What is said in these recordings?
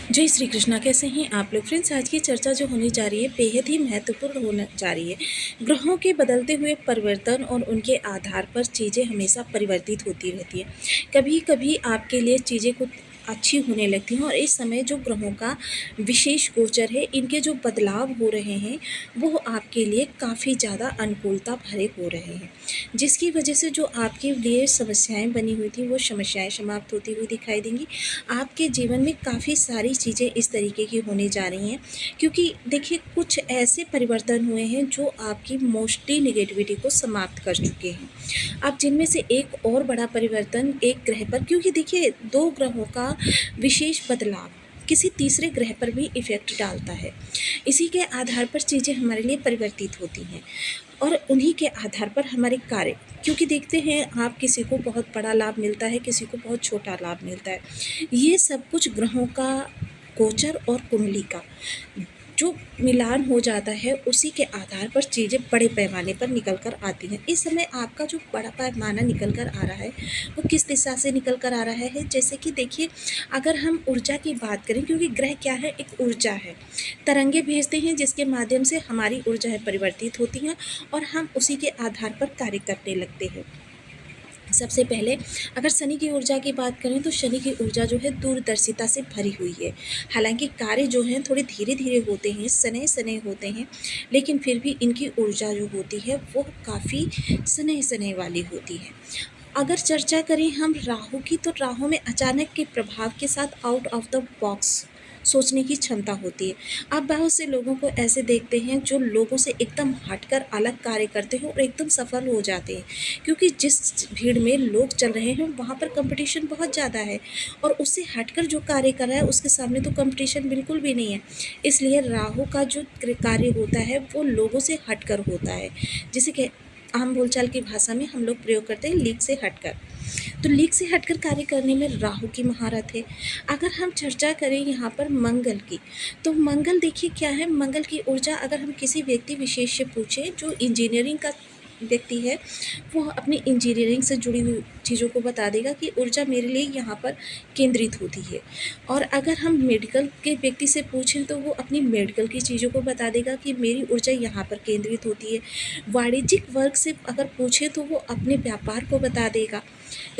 जय श्री कृष्णा। कैसे हैं आप लोग फ्रेंड्स? आज की चर्चा जो होने जा रही है बेहद ही महत्वपूर्ण होने जा रही है। ग्रहों के बदलते हुए परिवर्तन और उनके आधार पर चीज़ें हमेशा परिवर्तित होती रहती है। कभी कभी आपके लिए चीज़ें कुछ अच्छी होने लगती हैं और इस समय जो ग्रहों का विशेष गोचर है, इनके जो बदलाव हो रहे हैं वो आपके लिए काफ़ी ज़्यादा अनुकूलता भरे हो रहे हैं, जिसकी वजह से जो आपके लिए समस्याएं बनी हुई थी वो समस्याएं समाप्त होती हुई दिखाई देंगी। आपके जीवन में काफ़ी सारी चीज़ें इस तरीके की होने जा रही हैं, क्योंकि देखिए कुछ ऐसे परिवर्तन हुए हैं जो आपकी मोस्टली नेगेटिविटी को समाप्त कर चुके हैं। अब जिनमें से एक और बड़ा परिवर्तन एक ग्रह पर, क्योंकि देखिए दो ग्रहों का विशेष बदलाव किसी तीसरे ग्रह पर भी इफ़ेक्ट डालता है। इसी के आधार पर चीज़ें हमारे लिए परिवर्तित होती हैं और उन्हीं के आधार पर हमारे कार्य, क्योंकि देखते हैं आप किसी को बहुत बड़ा लाभ मिलता है, किसी को बहुत छोटा लाभ मिलता है। ये सब कुछ ग्रहों का गोचर और कुंडली का जो मिलान हो जाता है, उसी के आधार पर चीज़ें बड़े पैमाने पर निकल कर आती हैं। इस समय आपका जो बड़ा पैमाना निकल कर आ रहा है वो किस दिशा से निकल कर आ रहा है? जैसे कि देखिए, अगर हम ऊर्जा की बात करें, क्योंकि ग्रह क्या है, एक ऊर्जा है, तरंगे भेजते हैं जिसके माध्यम से हमारी ऊर्जाएं परिवर्तित होती हैं और हम उसी के आधार पर कार्य करने लगते हैं। सबसे पहले अगर शनि की ऊर्जा की बात करें तो शनि की ऊर्जा जो है दूरदर्शिता से भरी हुई है। हालांकि कार्य जो हैं थोड़े धीरे धीरे होते हैं, सने सने होते हैं, लेकिन फिर भी इनकी ऊर्जा जो होती है वो काफ़ी सने सने वाली होती है। अगर चर्चा करें हम राहु की, तो राहु में अचानक के प्रभाव के साथ आउट ऑफ द बॉक्स सोचने की क्षमता होती है। आप बहुत से लोगों को ऐसे देखते हैं जो लोगों से एकदम हटकर अलग कार्य करते हैं और एकदम सफल हो जाते हैं, क्योंकि जिस भीड़ में लोग चल रहे हैं वहाँ पर कंपटीशन बहुत ज़्यादा है और उससे हटकर जो कार्य कर रहा है उसके सामने तो कंपटीशन बिल्कुल भी नहीं है। इसलिए राहु का जो कार्य होता है वो लोगों से हटकर होता है, जिसे कि आम बोलचाल की भाषा में हम लोग प्रयोग करते हैं लीक से हटकर। तो लीक से हटकर कार्य करने में राहु की महारत है। अगर हम चर्चा करें यहाँ पर मंगल की, तो मंगल देखिए क्या है, मंगल की ऊर्जा अगर हम किसी व्यक्ति विशेष से पूछें जो इंजीनियरिंग का व्यक्ति है, वो अपनी इंजीनियरिंग से जुड़ी हुई चीज़ों को बता देगा कि ऊर्जा मेरे लिए यहाँ पर केंद्रित होती है। और अगर हम मेडिकल के व्यक्ति से पूछें तो वो अपनी मेडिकल की चीज़ों को बता देगा कि मेरी ऊर्जा यहाँ पर केंद्रित होती है। वाणिज्यिक वर्ग से अगर पूछें तो वो अपने व्यापार को बता देगा।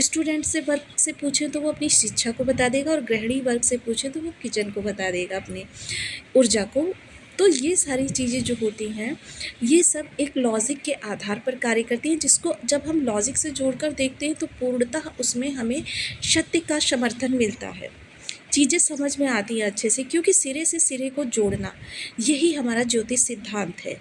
स्टूडेंट से वर्ग से पूछें तो वो अपनी शिक्षा को बता देगा और गृहिणी वर्ग से पूछें तो वो किचन को बता देगा, अपने ऊर्जा को। तो ये सारी चीज़ें जो होती हैं ये सब एक लॉजिक के आधार पर कार्य करती हैं, जिसको जब हम लॉजिक से जोड़कर देखते हैं तो पूर्णतः उसमें हमें सत्य का समर्थन मिलता है। चीज़ें समझ में आती हैं अच्छे से, क्योंकि सिरे से सिरे को जोड़ना यही हमारा ज्योतिष सिद्धांत है।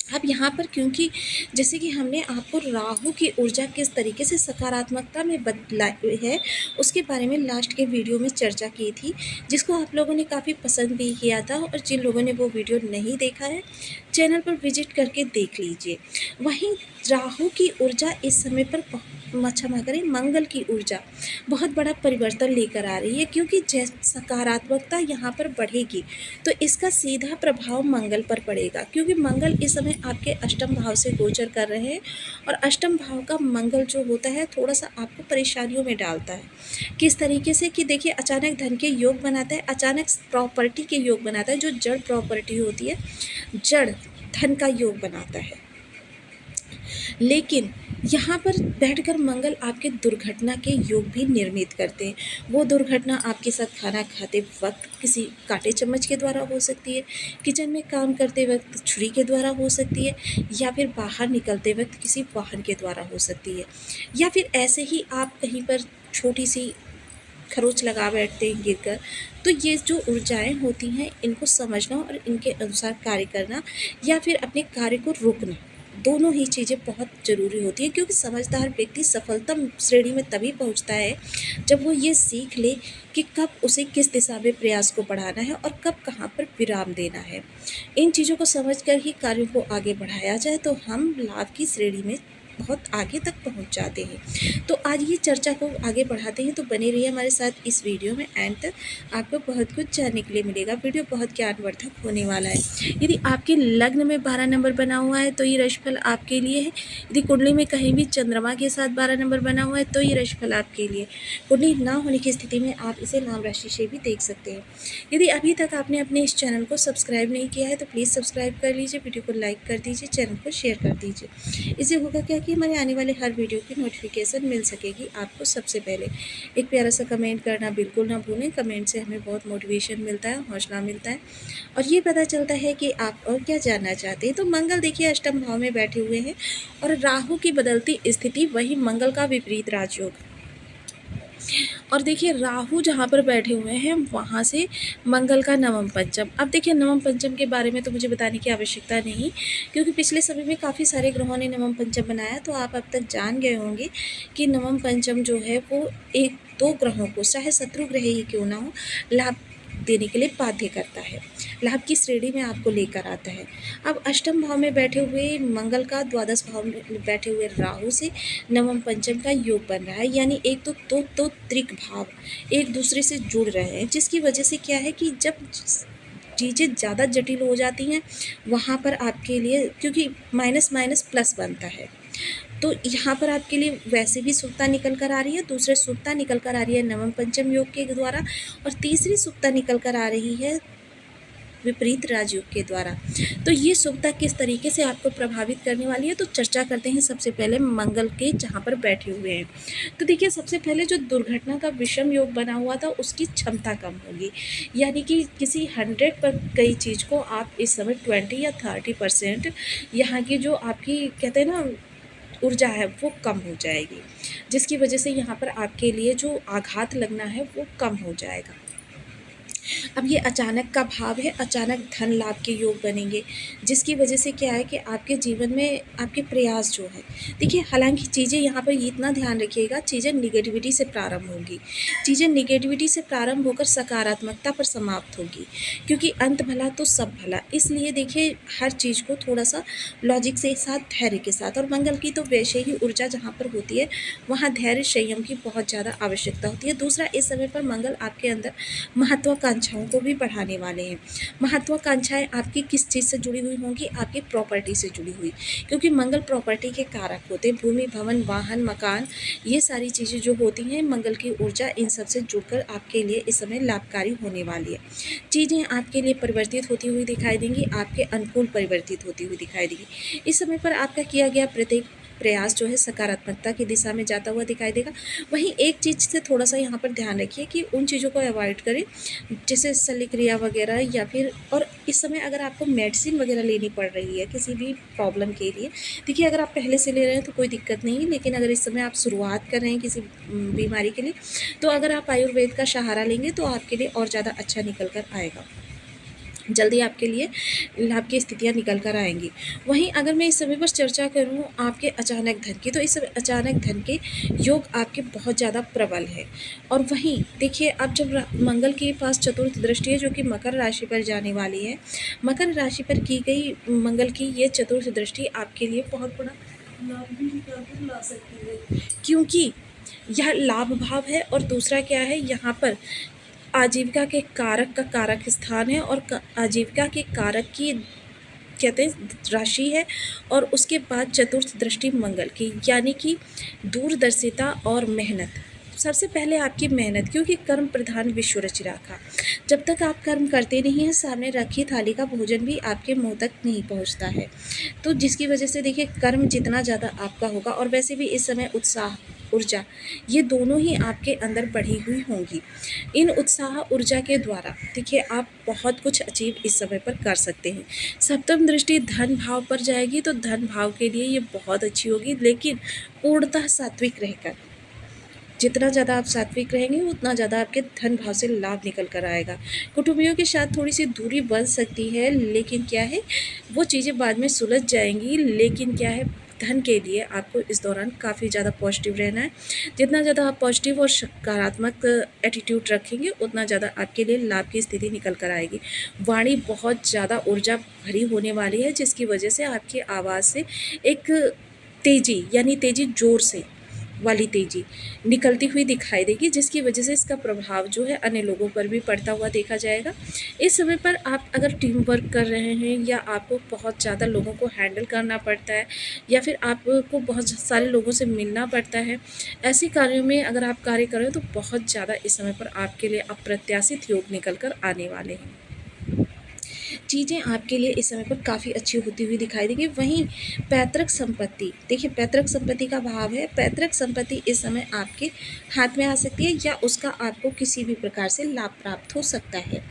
अब यहाँ पर क्योंकि जैसे कि हमने आपको राहु की ऊर्जा किस तरीके से सकारात्मकता में बदलाई है उसके बारे में लास्ट के वीडियो में चर्चा की थी, जिसको आप लोगों ने काफ़ी पसंद भी किया था। और जिन लोगों ने वो वीडियो नहीं देखा है, चैनल पर विजिट करके देख लीजिए। वहीं राहु की ऊर्जा इस समय पर क्षमा करें, मंगल की ऊर्जा बहुत बड़ा परिवर्तन लेकर आ रही है, क्योंकि सकारात्मकता यहाँ पर बढ़ेगी तो इसका सीधा प्रभाव मंगल पर पड़ेगा, क्योंकि मंगल इस समय आपके अष्टम भाव से गोचर कर रहे हैं और अष्टम भाव का मंगल जो होता है थोड़ा सा आपको परेशानियों में डालता है। किस तरीके से कि देखिए, अचानक धन के योग बनाता है, अचानक प्रॉपर्टी के योग बनाता है, जो जड़ प्रॉपर्टी होती है जड़ धन का योग बनाता है। लेकिन यहाँ पर बैठकर मंगल आपके दुर्घटना के योग भी निर्मित करते हैं। वो दुर्घटना आपके साथ खाना खाते वक्त किसी कांटे चम्मच के द्वारा हो सकती है, किचन में काम करते वक्त छुरी के द्वारा हो सकती है, या फिर बाहर निकलते वक्त किसी वाहन के द्वारा हो सकती है, या फिर ऐसे ही आप कहीं पर छोटी सी खरोच लगा बैठते हैं गिरकर। तो ये जो ऊर्जाएं होती हैं इनको समझना और इनके अनुसार कार्य करना या फिर अपने कार्य को रोकना, दोनों ही चीज़ें बहुत ज़रूरी होती है, क्योंकि समझदार व्यक्ति सफलतम श्रेणी में तभी पहुंचता है जब वो ये सीख ले कि कब उसे किस दिशा में प्रयास को बढ़ाना है और कब कहाँ पर विराम देना है। इन चीज़ों को समझकर ही कार्यों को आगे बढ़ाया जाए तो हम लाभ की श्रेणी में बहुत आगे तक पहुंच जाते हैं। तो आज ये चर्चा को आगे बढ़ाते हैं, तो बने रहिए हमारे साथ इस वीडियो में एंड तक, आपको बहुत कुछ जानने के लिए मिलेगा। वीडियो बहुत ज्ञानवर्धक होने वाला है। यदि आपके लग्न में 12 नंबर बना हुआ है तो ये राशिफल आपके लिए है। यदि कुंडली में कहीं भी चंद्रमा के साथ 12 नंबर बना हुआ है तो ये राशिफल आपके लिए। कुंडली ना होने की स्थिति में आप इसे नाम राशि से भी देख सकते हैं। यदि अभी तक आपने अपने इस चैनल को सब्सक्राइब नहीं किया है तो प्लीज़ सब्सक्राइब कर लीजिए, वीडियो को लाइक कर दीजिए, चैनल को शेयर कर दीजिए। इससे होगा क्या कि हमारे आने वाले हर वीडियो की नोटिफिकेशन मिल सकेगी आपको सबसे पहले। एक प्यारा सा कमेंट करना बिल्कुल ना भूलें, कमेंट से हमें बहुत मोटिवेशन मिलता है, हौसला मिलता है और ये पता चलता है कि आप और क्या जानना चाहते हैं। तो मंगल देखिए अष्टम भाव में बैठे हुए हैं और राहु की बदलती स्थिति, वही मंगल का विपरीत राजयोग। और देखिए राहु जहाँ पर बैठे हुए हैं वहाँ से मंगल का नवम पंचम। अब देखिए नवम पंचम के बारे में तो मुझे बताने की आवश्यकता नहीं, क्योंकि पिछले समय में काफ़ी सारे ग्रहों ने नवम पंचम बनाया, तो आप अब तक जान गए होंगे कि नवम पंचम जो है वो एक दो ग्रहों को, चाहे शत्रु ग्रह ही क्यों ना हो, लाभ देने के लिए बाध्य करता है, लाभ की श्रेणी में आपको लेकर आता है। अब अष्टम भाव में बैठे हुए मंगल का द्वादश भाव में बैठे हुए राहु से नवम पंचम का योग बन रहा है, यानी एक तो त्रिक भाव एक दूसरे से जुड़ रहे हैं, जिसकी वजह से क्या है कि जब चीज़ें ज़्यादा जटिल हो जाती हैं वहाँ पर आपके लिए, क्योंकि माइनस माइनस प्लस बनता है, तो यहाँ पर आपके लिए वैसे भी सुक्ता निकल कर आ रही है, दूसरे सुक्ता निकल कर आ रही है नवम पंचम योग के द्वारा, और तीसरी सुक्ता निकल कर आ रही है विपरीत राजयोग के द्वारा। तो ये सुक्ता किस तरीके से आपको प्रभावित करने वाली है, तो चर्चा करते हैं सबसे पहले मंगल के जहाँ पर बैठे हुए हैं। तो देखिए सबसे पहले जो दुर्घटना का विषम योग बना हुआ था उसकी क्षमता कम होगी, यानी कि किसी 100 पर कई चीज़ को आप इस समय 20 या 30% यहाँ की जो आपकी कहते हैं ना ऊर्जा है वो कम हो जाएगी, जिसकी वजह से यहाँ पर आपके लिए जो आघात लगना है वो कम हो जाएगा। अब ये अचानक का भाव है, अचानक धन लाभ के योग बनेंगे, जिसकी वजह से क्या है कि आपके जीवन में आपके प्रयास जो है, देखिए हालांकि चीज़ें यहाँ पर इतना ध्यान रखिएगा, चीज़ें निगेटिविटी से प्रारंभ होंगी, चीज़ें निगेटिविटी से प्रारंभ होकर सकारात्मकता पर समाप्त होगी, क्योंकि अंत भला तो सब भला। इसलिए देखिए हर चीज़ को थोड़ा सा लॉजिक से साथ, धैर्य के साथ, और मंगल की तो वैसे ही ऊर्जा जहाँ पर होती है वहाँ धैर्य संयम की बहुत ज़्यादा आवश्यकता होती है। दूसरा, इस समय पर मंगल आपके अंदर महत्वाकांक्षाओं को भी बढ़ाने वाले हैं। महत्वाकांक्षाएं आपकी किस चीज़ से जुड़ी हुई होंगी, आपकी प्रॉपर्टी से जुड़ी हुई, क्योंकि मंगल प्रॉपर्टी के कारक होते हैं। भूमि, भवन, वाहन, मकान, ये सारी चीज़ें जो होती हैं मंगल की ऊर्जा इन सब से जुड़कर आपके लिए इस समय लाभकारी होने वाली है। चीज़ें आपके लिए परिवर्तित होती हुई दिखाई देंगी, आपके अनुकूल परिवर्तित होती हुई दिखाई देगी। इस समय पर आपका किया गया प्रत्येक प्रयास जो है सकारात्मकता की दिशा में जाता हुआ दिखाई देगा। वहीं एक चीज़ से थोड़ा सा यहाँ पर ध्यान रखिए कि उन चीज़ों को अवॉइड करें जैसे शल्यक्रिया वगैरह, या फिर और इस समय अगर आपको मेडिसिन वगैरह लेनी पड़ रही है किसी भी प्रॉब्लम के लिए, देखिए अगर आप पहले से ले रहे हैं तो कोई दिक्कत नहीं है, लेकिन अगर इस समय आप शुरुआत कर रहे हैं किसी बीमारी के लिए, तो अगर आप आयुर्वेद का सहारा लेंगे तो आपके लिए और ज़्यादा अच्छा निकल कर आएगा, जल्दी आपके लिए लाभ की स्थितियां निकल कर आएंगी। वहीं अगर मैं इस समय पर चर्चा करूं आपके अचानक धन की, तो इस समय अचानक धन के योग आपके बहुत ज़्यादा प्रबल है। और वहीं देखिए अब जब मंगल के पास चतुर्थ दृष्टि है जो कि मकर राशि पर जाने वाली है, मकर राशि पर की गई मंगल की ये चतुर्थ दृष्टि आपके लिए बहुत बड़ा लाभ भी ला सकती है, क्योंकि यह लाभ भाव है। और दूसरा क्या है, यहाँ पर आजीविका के कारक का कारक स्थान है, और आजीविका के कारक की कहते हैं राशि है, और उसके बाद चतुर्थ दृष्टि मंगल की, यानी कि दूरदर्शिता और मेहनत। सबसे पहले आपकी मेहनत, क्योंकि कर्म प्रधान विश्व रचि राखा। जब तक आप कर्म करते नहीं हैं, सामने रखी थाली का भोजन भी आपके मुंह तक नहीं पहुंचता है। तो जिसकी वजह से देखिए कर्म जितना ज़्यादा आपका होगा, और वैसे भी इस समय उत्साह, ऊर्जा, ये दोनों ही आपके अंदर बढ़ी हुई होंगी। इन उत्साह ऊर्जा के द्वारा देखिए आप बहुत कुछ अचीव इस समय पर कर सकते हैं। सप्तम दृष्टि धन भाव पर जाएगी, तो धन भाव के लिए ये बहुत अच्छी होगी, लेकिन पूर्णतः सात्विक रहकर। जितना ज़्यादा आप सात्विक रहेंगे उतना ज़्यादा आपके धन भाव से लाभ निकल कर आएगा। कुटुंबियों के साथ थोड़ी सी दूरी बन सकती है, लेकिन क्या है वो चीज़ें बाद में सुलझ जाएंगी। लेकिन क्या है, धन के लिए आपको इस दौरान काफ़ी ज़्यादा पॉजिटिव रहना है। जितना ज़्यादा आप पॉजिटिव और सकारात्मक एटीट्यूड रखेंगे उतना ज़्यादा आपके लिए लाभ की स्थिति निकल कर आएगी। वाणी बहुत ज़्यादा ऊर्जा भरी होने वाली है, जिसकी वजह से आपकी आवाज़ से एक तेज़ी यानी तेज़ी ज़ोर से वाली तेज़ी निकलती हुई दिखाई देगी, जिसकी वजह से इसका प्रभाव जो है अन्य लोगों पर भी पड़ता हुआ देखा जाएगा। इस समय पर आप अगर टीम वर्क कर रहे हैं या आपको बहुत ज़्यादा लोगों को हैंडल करना पड़ता है या फिर आपको बहुत सारे लोगों से मिलना पड़ता है, ऐसे कार्यों में अगर आप कार्य कर रहे हो तो बहुत ज़्यादा इस समय पर आपके लिए अप्रत्याशित योग निकल कर आने वाले हैं। चीज़ें आपके लिए इस समय पर काफ़ी अच्छी होती हुई दिखाई देगी। वहीं पैतृक संपत्ति, देखिए पैतृक संपत्ति का भाव है, पैतृक संपत्ति इस समय आपके हाथ में आ सकती है या उसका आपको किसी भी प्रकार से लाभ प्राप्त हो सकता है।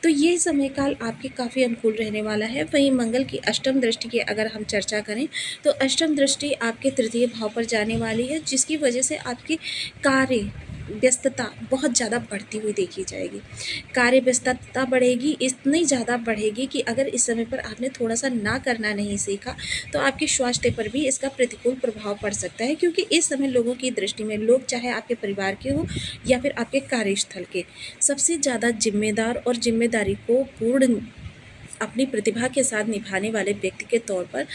तो ये समय काल आपके काफ़ी अनुकूल रहने वाला है। वहीं मंगल की अष्टम दृष्टि की अगर हम चर्चा करें तो अष्टम दृष्टि आपके तृतीय भाव पर जाने वाली है, जिसकी वजह से आपकी कार्य व्यस्तता बहुत ज़्यादा बढ़ती हुई देखी जाएगी। कार्य व्यस्तता बढ़ेगी, इतनी ज़्यादा बढ़ेगी कि अगर इस समय पर आपने थोड़ा-सा ना करना नहीं सीखा, तो आपके स्वास्थ्य पर भी इसका प्रतिकूल प्रभाव पड़ सकता है, क्योंकि इस समय लोगों की दृष्टि में लोग चाहे आपके परिवार के हों या फिर आपके कार्यस्थल के, सबसे ज़्यादा ज़िम्मेदार और ज़िम्मेदारी को पूर्ण अपनी प्रतिभा के साथ निभाने वाले व्यक्ति के तौर पर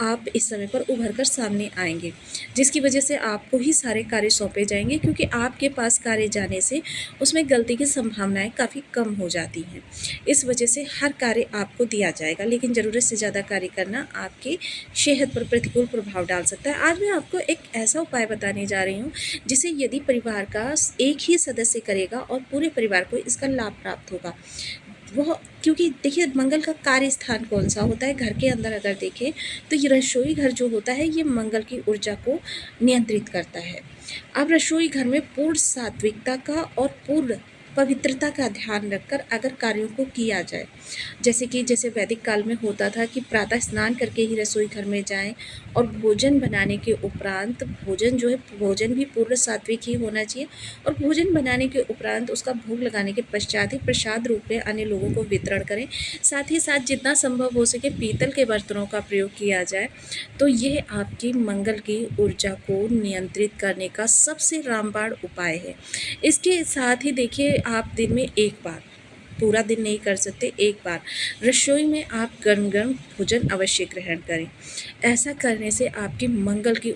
आप इस समय पर उभर कर सामने आएँगे, जिसकी वजह से आपको ही सारे कार्य सौंपे जाएँगे, क्योंकि आपके पास कार्य जाने से उसमें गलती की संभावनाएँ काफ़ी कम हो जाती हैं। इस वजह से हर कार्य आपको दिया जाएगा, लेकिन ज़रूरत से ज़्यादा कार्य करना आपकी सेहत पर प्रतिकूल प्रभाव डाल सकता है। आज मैं आपको एक ऐसा उपाय बताने जा रही हूँ, जिसे यदि परिवार का एक ही सदस्य करेगा और पूरे परिवार को इसका लाभ प्राप्त होगा। वह, क्योंकि देखिए मंगल का कार्य स्थान कौन सा होता है, घर के अंदर अगर देखें तो ये रसोई घर जो होता है ये मंगल की ऊर्जा को नियंत्रित करता है। अब रसोई घर में पूर्ण सात्विकता का और पूर्ण पवित्रता का ध्यान रखकर अगर कार्यों को किया जाए, जैसे वैदिक काल में होता था कि प्रातः स्नान करके ही रसोई घर में जाएं और भोजन बनाने के उपरांत भोजन जो है भोजन भी पूर्ण सात्विक ही होना चाहिए, और भोजन बनाने के उपरांत उसका भोग लगाने के पश्चात ही प्रसाद रूप में अन्य लोगों को वितरण करें। साथ ही साथ जितना संभव हो सके पीतल के बर्तनों का प्रयोग किया जाए, तो यह आपकी मंगल की ऊर्जा को नियंत्रित करने का सबसे रामबाण उपाय है। इसके साथ ही देखिए आप दिन में एक बार, पूरा दिन नहीं कर सकते, एक बार रसोई में आप गर्म गर्म भोजन अवश्य ग्रहण करें। ऐसा करने से आपकी मंगल की